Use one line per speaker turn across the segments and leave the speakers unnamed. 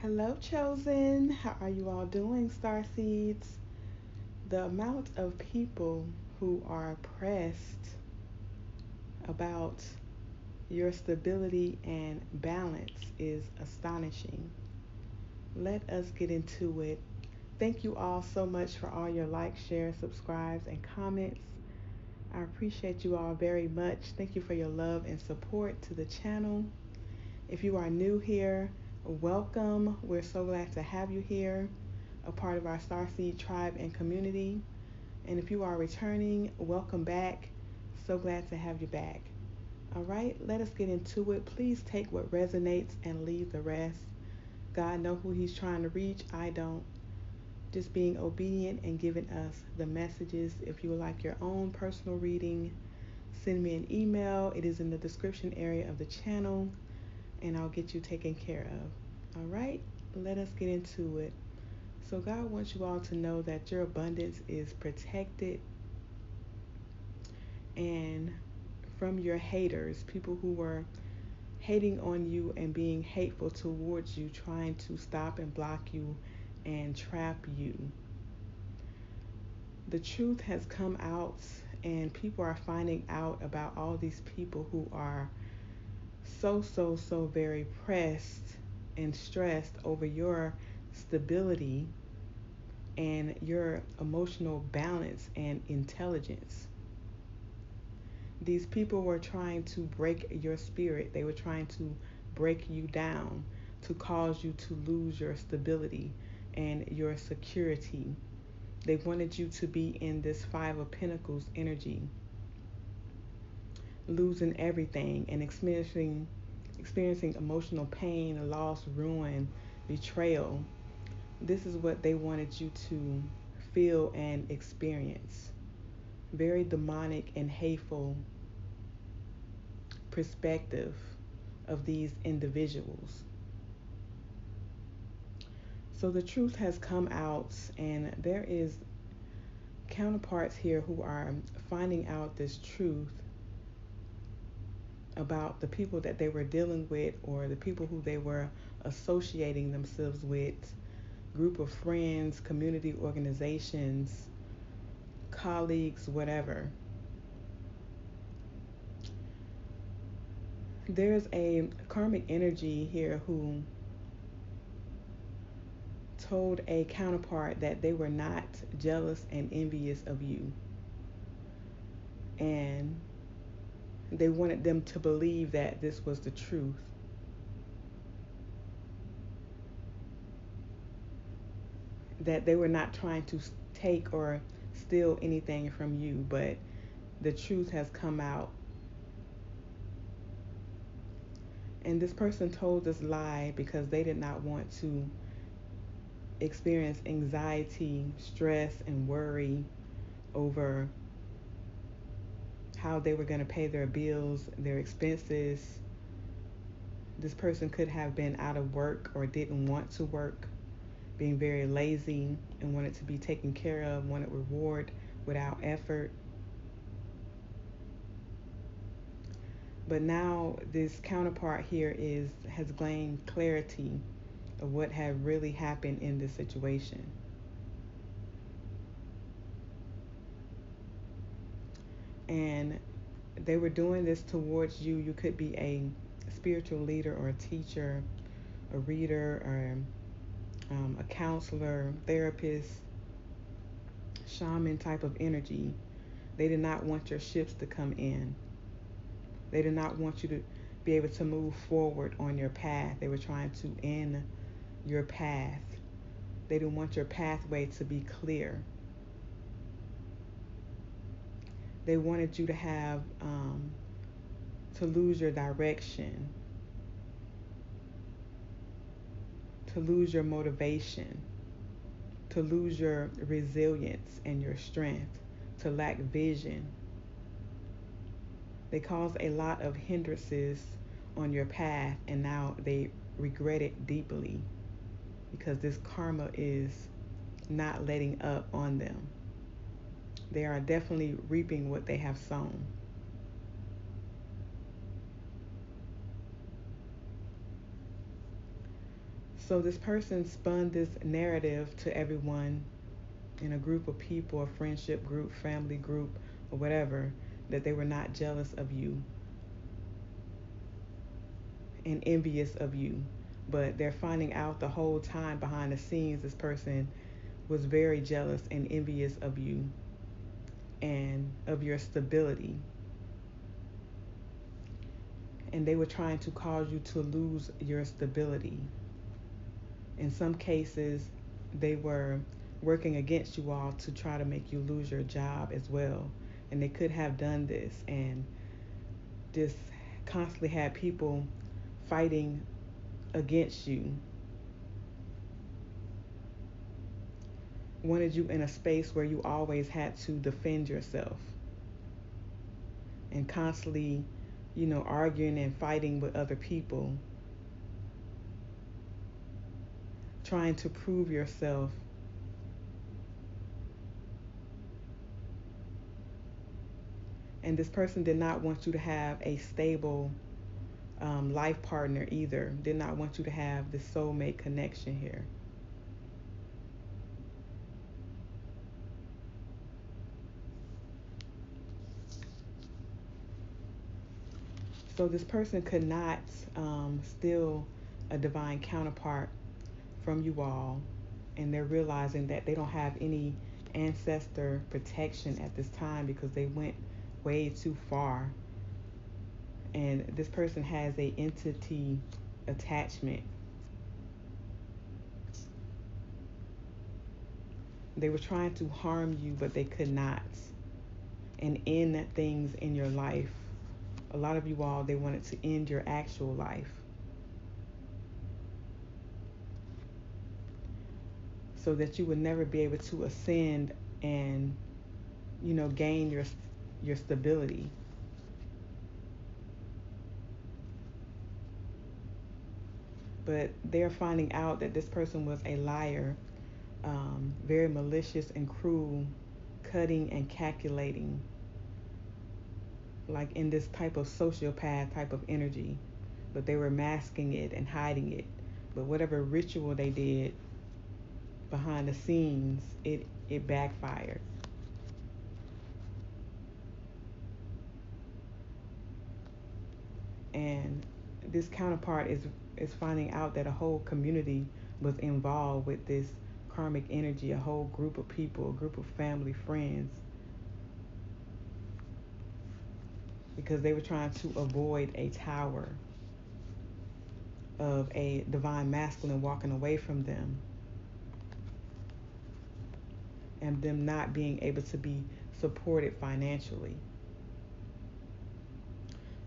Hello, Chosen. How are you all doing, Star Seeds? The amount of people who are pressed about your stability and balance is astonishing. Let us get into it. Thank you all so much for all your likes, shares, subscribes, and comments. I appreciate you all very much. Thank you for your love and support to the channel. If you are new here, welcome. We're so glad to have you here, a part of our Starseed tribe and community. And if you are returning, welcome back. So glad to have you back. All right, let us get into it. Please take what resonates and leave the rest. God knows who he's trying to reach. I don't. Just being obedient and giving us the messages. If you would like your own personal reading, send me an email. It is in the description area of the channel, and I'll get you taken care of. All right, let us get into it. So God wants you all to know that your abundance is protected, and from your haters, people who were hating on you and being hateful towards you, trying to stop and block you and trap you. The truth has come out, and people are finding out about all these people who are so very pressed and stressed over your stability and your emotional balance and intelligence. These people were trying to break your spirit. They were trying to break you down, to cause you to lose your stability and your security. They wanted you to be in this Five of Pentacles energy, losing everything and experiencing emotional pain, loss, ruin, betrayal. This is what they wanted you to feel and experience. Very demonic and hateful perspective of these individuals. So the truth has come out, and there is counterparts here who are finding out this truth about the people that they were dealing with, or the people who they were associating themselves with, group of friends, community organizations, colleagues, whatever. There's a karmic energy here who told a counterpart that they were not jealous and envious of you. And they wanted them to believe that this was the truth. That they were not trying to take or steal anything from you, but the truth has come out. And this person told this lie because they did not want to experience anxiety, stress, and worry over how they were going to pay their bills, their expenses. This person could have been out of work or didn't want to work, being very lazy and wanted to be taken care of, wanted reward without effort. But now this counterpart here has gained clarity of what had really happened in this situation. And they were doing this towards you. You could be a spiritual leader or a teacher, a reader, or a counselor, therapist, shaman type of energy. They did not want your ships to come in. They did not want you to be able to move forward on your path. They were trying to end your path. They didn't want your pathway to be clear. They wanted you to have, to lose your direction, to lose your motivation, to lose your resilience and your strength, to lack vision. They caused a lot of hindrances on your path, and now they regret it deeply because this karma is not letting up on them. They are definitely reaping what they have sown. So this person spun this narrative to everyone in a group of people, a friendship group, family group, or whatever, that they were not jealous of you and envious of you. But they're finding out the whole time behind the scenes this person was very jealous and envious of you and of your stability. And they were trying to cause you to lose your stability. In some cases, they were working against you all to try to make you lose your job as well. And they could have done this and just constantly had people fighting against you, wanted you in a space where you always had to defend yourself and constantly, arguing and fighting with other people, trying to prove yourself. And this person did not want you to have a stable life partner either. Did not want you to have the soulmate connection here. So this person could not steal a divine counterpart from you all, and they're realizing that they don't have any ancestor protection at this time because they went way too far. And this person has a entity attachment. They were trying to harm you, but they could not. And end things in your life. A lot of you all, they wanted to end your actual life. So that you would never be able to ascend and, gain your stability. But they're finding out that this person was a liar, very malicious and cruel, cutting and calculating, like in this type of sociopath type of energy. But they were masking it and hiding it. But whatever ritual they did behind the scenes, it backfired. And this counterpart is finding out that a whole community was involved with this karmic energy, a whole group of people, a group of family, friends, because they were trying to avoid a tower of a divine masculine walking away from them and them not being able to be supported financially.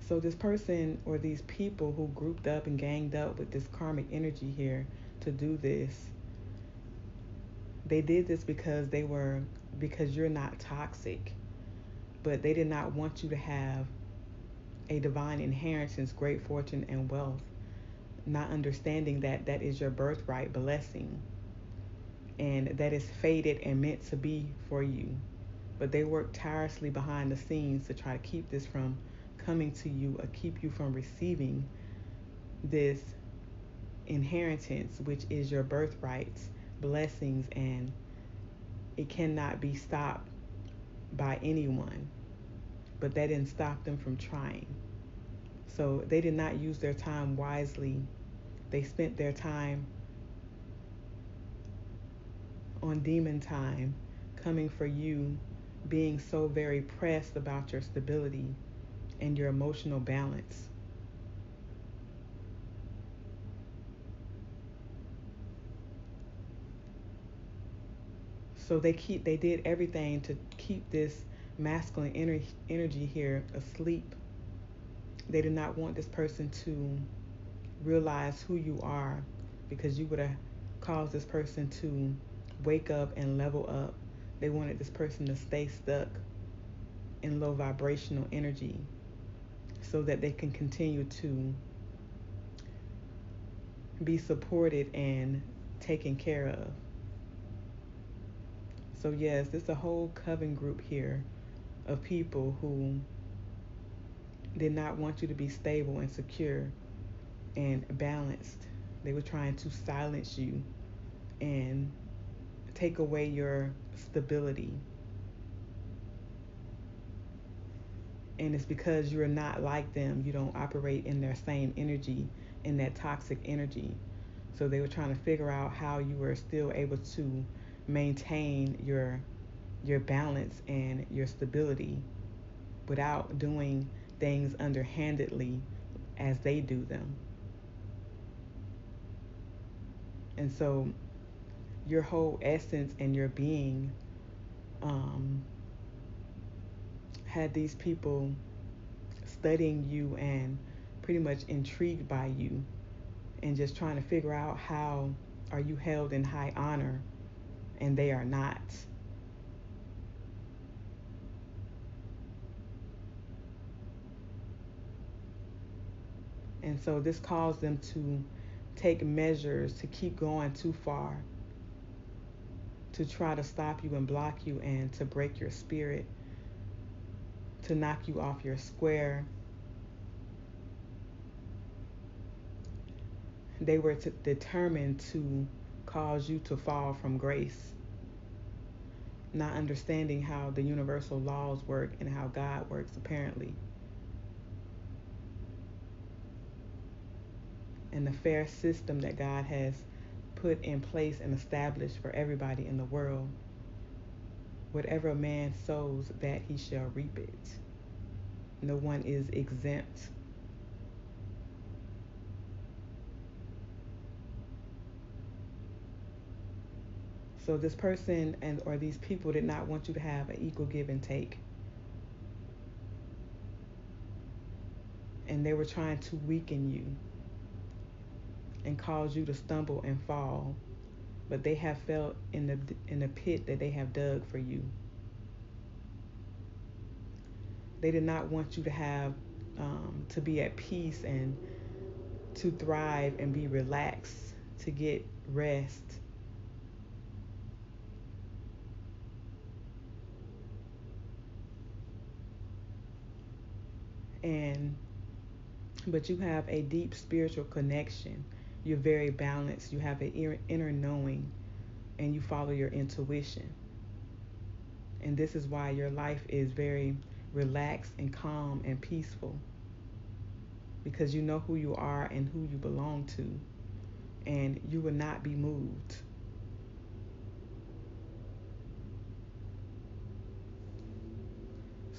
So this person or these people who grouped up and ganged up with this karmic energy here to do this, they did this because you're not toxic, but they did not want you to have a divine inheritance, great fortune and wealth, not understanding that that is your birthright blessing and that is fated and meant to be for you. But they work tirelessly behind the scenes to try to keep this from coming to you or keep you from receiving this inheritance, which is your birthrights, blessings, and it cannot be stopped by anyone. But that didn't stop them from trying. So they did not use their time wisely. They spent their time on demon time, coming for you, being so very pressed about your stability and your emotional balance. So they did everything to keep this masculine energy here asleep. They did not want this person to realize who you are, because you would have caused this person to wake up and level up. They wanted this person to stay stuck in low vibrational energy so that they can continue to be supported and taken care of. So yes, there's a whole coven group here of people who did not want you to be stable and secure and balanced They were trying to silence you and take away your stability. And it's because you're not like them. You don't operate in their same energy, in that toxic energy. So they were trying to figure out how you were still able to maintain your balance and your stability without doing things underhandedly as they do them. And so your whole essence and your being um, had these people studying you and pretty much intrigued by you and just trying to figure out how are you held in high honor and they are not. And so this caused them to take measures to keep going too far, to try to stop you and block you and to break your spirit, to knock you off your square. They were determined to cause you to fall from grace, not understanding how the universal laws work and how God works, apparently. And the fair system that God has put in place and established for everybody in the world. Whatever a man sows, that he shall reap it. No one is exempt. So this person and or these people did not want you to have an equal give and take. And they were trying to weaken you and cause you to stumble and fall. But they have fell in the pit that they have dug for you. They did not want you to have to be at peace and to thrive and be relaxed, to get rest. But you have a deep spiritual connection. You're very balanced. You have an inner knowing, and you follow your intuition. And this is why your life is very relaxed and calm and peaceful, because you know who you are and who you belong to, and you will not be moved.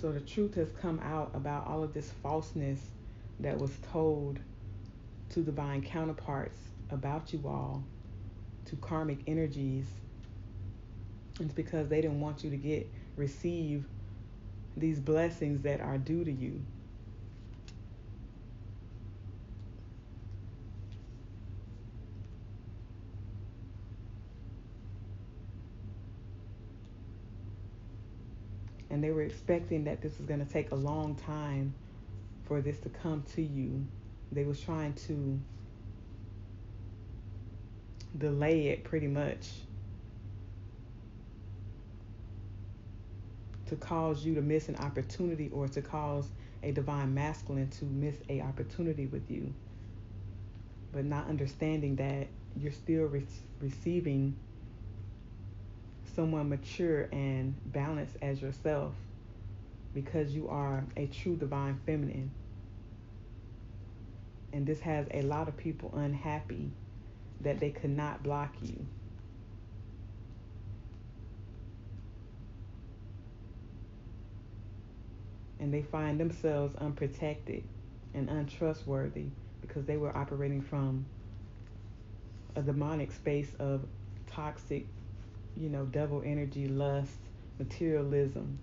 So the truth has come out about all of this falseness that was told to divine counterparts about you all, to karmic energies. It's because they didn't want you to receive these blessings that are due to you. And they were expecting that this was going to take a long time for this to come to you. They was trying to delay it pretty much, to cause you to miss an opportunity, or to cause a divine masculine to miss a opportunity with you, but not understanding that you're still receiving someone mature and balanced as yourself, because you are a true divine feminine. And this has a lot of people unhappy that they could not block you. And they find themselves unprotected and untrustworthy because they were operating from a demonic space of toxic, devil energy, lust, materialism.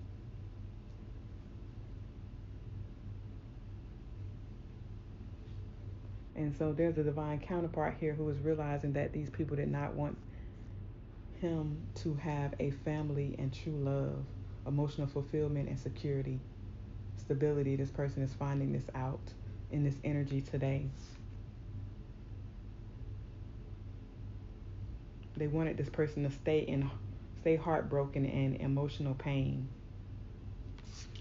And so there's a divine counterpart here who is realizing that these people did not want him to have a family and true love, emotional fulfillment and security, stability. This person is finding this out in this energy today. They wanted this person to stay heartbroken and emotional pain,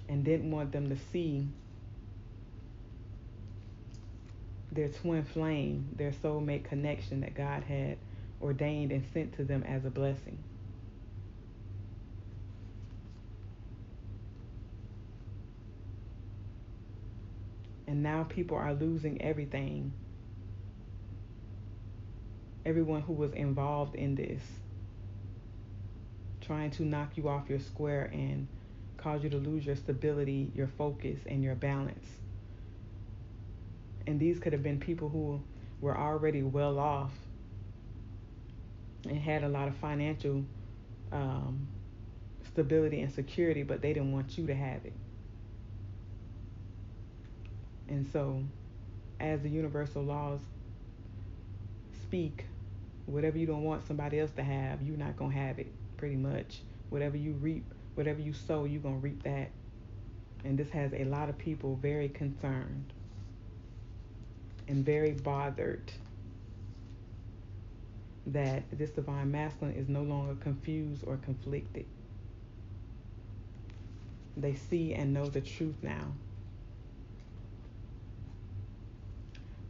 and didn't want them to see their twin flame, their soulmate connection that God had ordained and sent to them as a blessing. And now people are losing everything. Everyone who was involved in this, trying to knock you off your square and cause you to lose your stability, your focus, and your balance. And these could have been people who were already well off and had a lot of financial stability and security, but they didn't want you to have it. And so, as the universal laws speak, whatever you don't want somebody else to have, you're not going to have it, pretty much. Whatever you reap, whatever you sow, you're going to reap that. And this has a lot of people very concerned and very bothered that this divine masculine is no longer confused or conflicted. They see and know the truth now.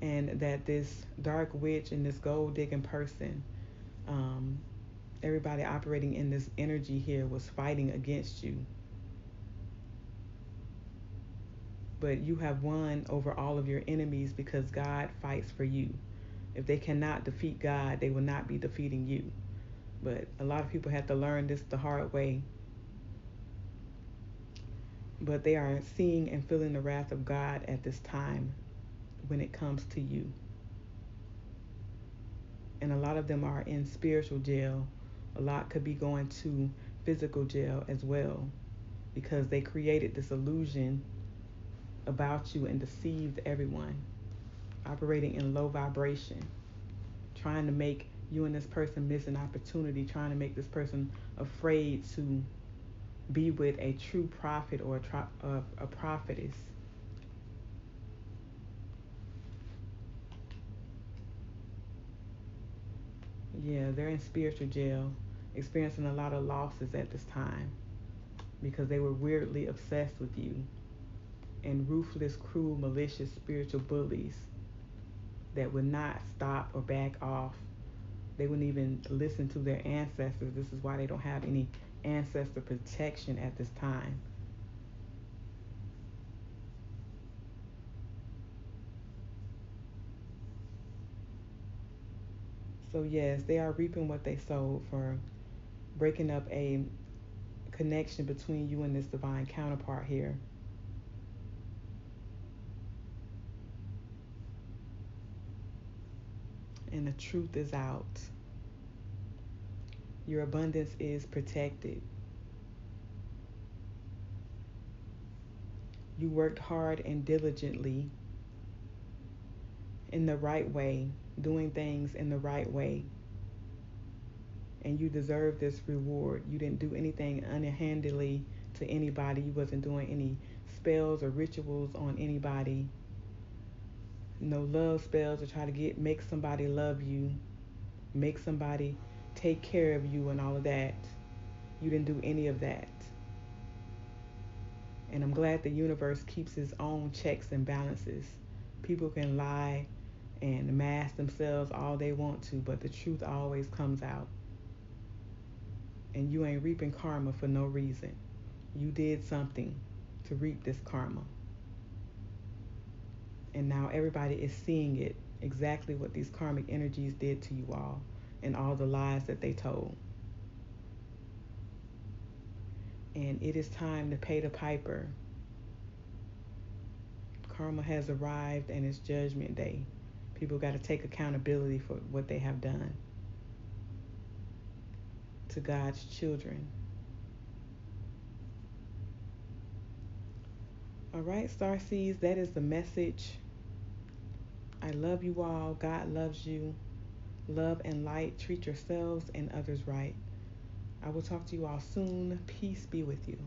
And that this dark witch and this gold digging person, everybody operating in this energy here was fighting against you. But you have won over all of your enemies because God fights for you. If they cannot defeat God, they will not be defeating you. But a lot of people have to learn this the hard way. But they are seeing and feeling the wrath of God at this time when it comes to you. And a lot of them are in spiritual jail. A lot could be going to physical jail as well, because they created this illusion about you and deceived everyone, operating in low vibration, trying to make you and this person miss an opportunity, trying to make this person afraid to be with a true prophet or a prophetess. Yeah, they're in spiritual jail, experiencing a lot of losses at this time because they were weirdly obsessed with you. And ruthless, cruel, malicious spiritual bullies that would not stop or back off. They wouldn't even listen to their ancestors. This is why they don't have any ancestor protection at this time. So yes, they are reaping what they sowed for breaking up a connection between you and this divine counterpart here. And the truth is out. Your abundance is protected. You worked hard and diligently in the right way, doing things in the right way. And you deserve this reward. You didn't do anything unhandily to anybody. You wasn't doing any spells or rituals on anybody. No love spells to try to make somebody love you, make somebody take care of you and all of that. You didn't do any of that. And I'm glad the universe keeps its own checks and balances. People can lie and mask themselves all they want to, but the truth always comes out. And you ain't reaping karma for no reason. You did something to reap this karma. And now everybody is seeing it, exactly what these karmic energies did to you all and all the lies that they told. And it is time to pay the piper. Karma has arrived and it's judgment day. People got to take accountability for what they have done to God's children. All right, Starseeds, that is the message. I love you all. God loves you. Love and light. Treat yourselves and others right. I will talk to you all soon. Peace be with you.